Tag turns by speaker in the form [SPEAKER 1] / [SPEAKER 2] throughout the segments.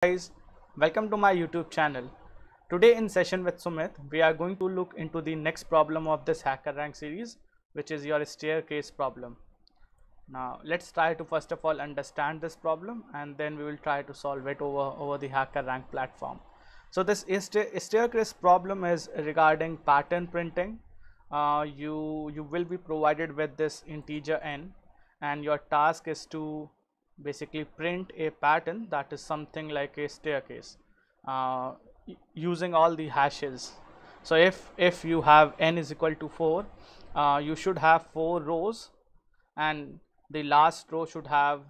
[SPEAKER 1] Guys, welcome to my YouTube channel. Today in session with Sumit, we are going to look into the next problem of this HackerRank series, which is your staircase problem. Now let's try to first of all understand this problem, and then we will try to solve it over the HackerRank platform. So this staircase problem is regarding pattern printing. You will be provided with this integer n, and your task is to basically print a pattern that is something like a staircase uh, using all the hashes. So if you have n is equal to 4, you should have 4 rows, and the last row should have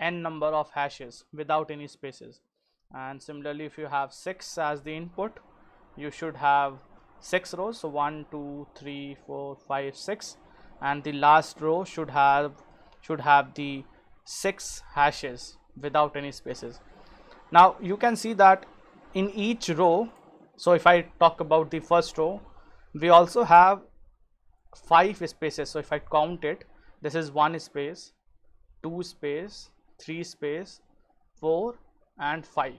[SPEAKER 1] n number of hashes without any spaces. And similarly, if you have 6 as the input, you should have 6 rows, so 1 2 3 4 5 6, and the last row should have the 6 hashes without any spaces. Now you can see that in each row, so if I talk about the first row, we also have 5 spaces. So if I count it, this is 1 space, 2 space, 3 space, 4 and 5.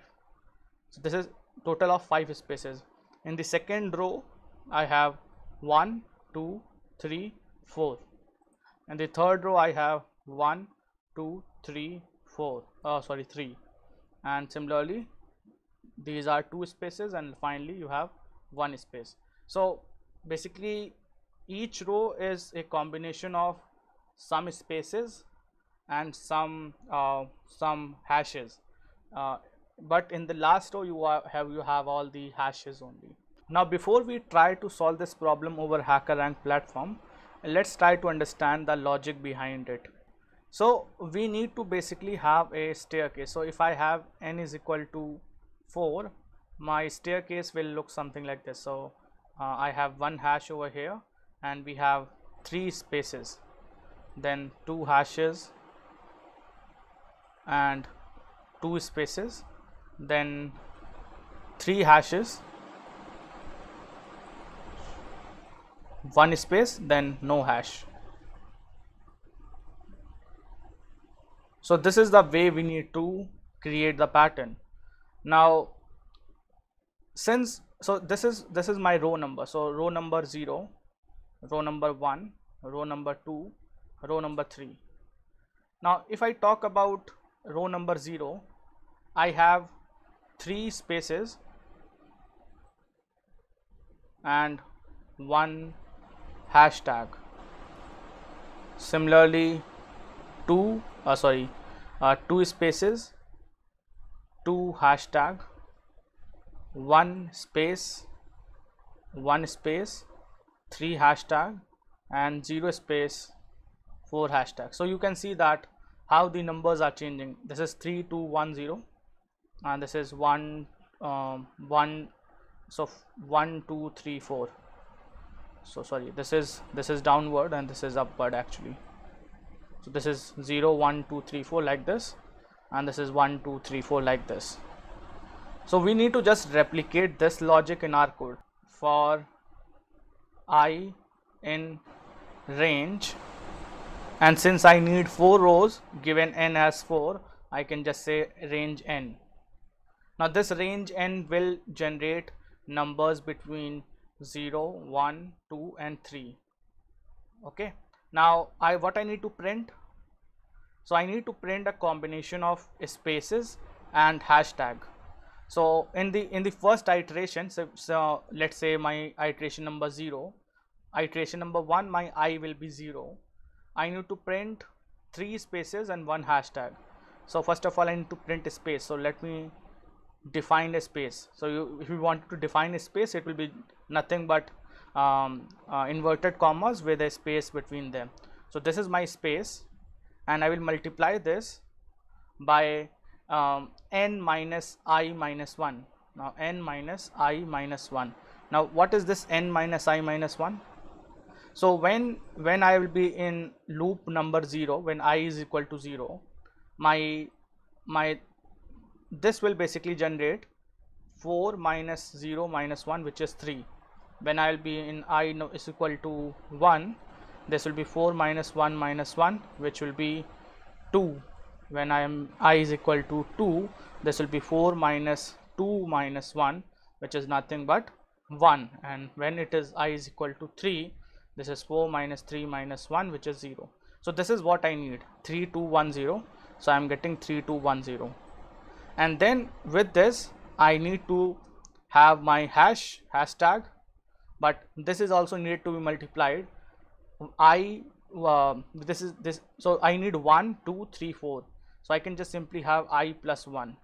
[SPEAKER 1] So this is total of 5 spaces. In the second row, I have 1 2 3 4, and the third row I have 1 2 3 4, 3, and similarly these are 2 spaces, and finally you have 1 space. So basically each row is a combination of some spaces and some hashes, but in the last row you have all the hashes only. Now before we try to solve this problem over HackerRank platform, let's try to understand the logic behind it. So we need to basically have a staircase. So if I have n is equal to 4, my staircase will look something like this. So I have 1 hash over here, and we have 3 spaces, then 2 hashes and 2 spaces, then 3 hashes, 1 space, then no hash. So this is the way we need to create the pattern. Now this is my row number. So row number 0, row number 1, row number 2, row number 3. Now if I talk about row number 0, I have 3 spaces and 1 hashtag. Similarly 2 spaces, 2 hashtag, 1 space, 1 space, 3 hashtag, and 0 space, 4 hashtag. So you can see that how the numbers are changing. This is 3 2 1 0, and this is 1 1, so 1 2 3 4. So sorry, this is downward and this is upward actually. So this is 0 1 2 3 4 like this, and this is 1 2 3 4 like this. So we need to just replicate this logic in our code. For I in range, and since I need 4 rows given n as 4, I can just say range n. Now this range n will generate numbers between 0 1 2 and 3. Okay, now what I need to print, so I need to print a combination of spaces and hashtag. So in the first iteration, so let's say my iteration number 0, iteration number 1, my I will be 0. I need to print 3 spaces and 1 hashtag. So first of all I need to print a space. So let me define a space. So if you want to define a space, it will be nothing but inverted commas with a space between them. So this is my space, and I will multiply this by n minus I minus 1. Now n minus I minus 1. Now what is this n minus I minus 1? So when I will be in loop number 0, when I is equal to 0, my this will basically generate 4 minus 0 minus 1, which is 3. When I will be in I is equal to 1, this will be 4 minus 1 minus 1, which will be 2. when I is equal to 2, this will be 4 minus 2 minus 1, which is nothing but 1, and when it is I is equal to 3, this is 4 minus 3 minus 1, which is 0. So this is what I need, 3210. So I am getting 3210, and then with this I need to have my hashtag, but this is also needed to be multiplied. So I need 1 2 3 4, so I can just simply have I plus 1.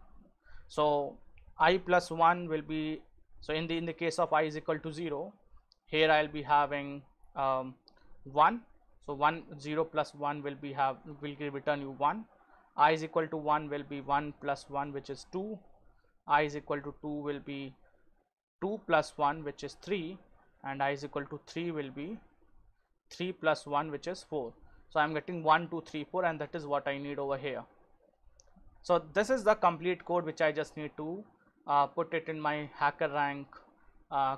[SPEAKER 1] So I plus 1 will be, so in the case of I is equal to 0, here I'll be having 1. So 0 plus 1 will return you 1. I is equal to 1 will be 1 plus 1, which is 2. I is equal to 2 will be 2 plus 1, which is 3, and I is equal to 3 will be 3 plus 1, which is 4. So I am getting 1 2 3 4, and that is what I need over here. So this is the complete code which I just need to put it in my HackerRank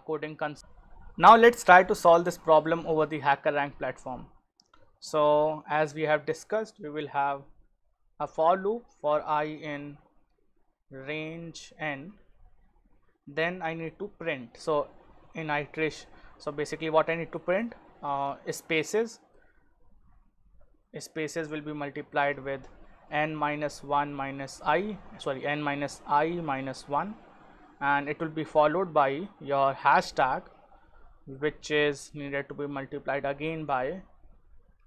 [SPEAKER 1] coding console. Now let's try to solve this problem over the HackerRank platform. So as we have discussed, we will have a for loop for I in range n. Then I need to print. So in iteration, so basically what I need to print, spaces will be multiplied with n minus 1 minus I, n minus I minus 1, and it will be followed by your hashtag, which is needed to be multiplied again by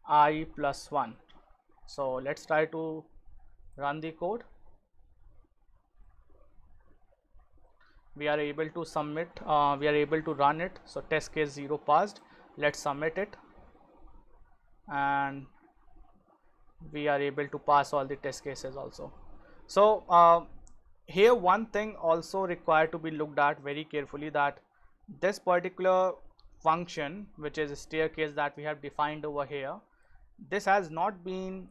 [SPEAKER 1] I plus 1. So let's try to run the code. We are able to submit, we are able to run it. So test case 0 passed. Let's submit it, and we are able to pass all the test cases also. So here one thing also required to be looked at very carefully, that this particular function, which is a staircase that we have defined over here, this has not been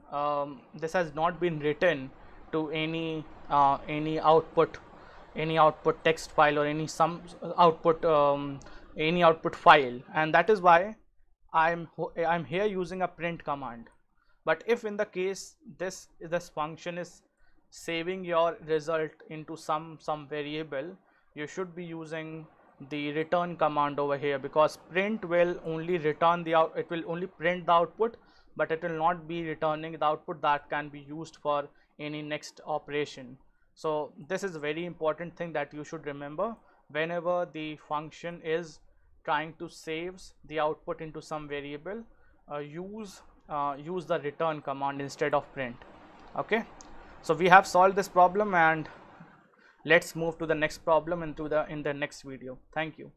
[SPEAKER 1] written to any output text file or any output file, and that is why I'm here using a print command. But if in the case this function is saving your result into some variable, you should be using the return command over here, because print will only return it will only print the output, but it will not be returning the output that can be used for any next operation. So this is a very important thing that you should remember whenever the function is trying to save the output into some variable. Use the return command instead of print. Okay, so we have solved this problem, and let's move to the next problem in the next video. Thank you.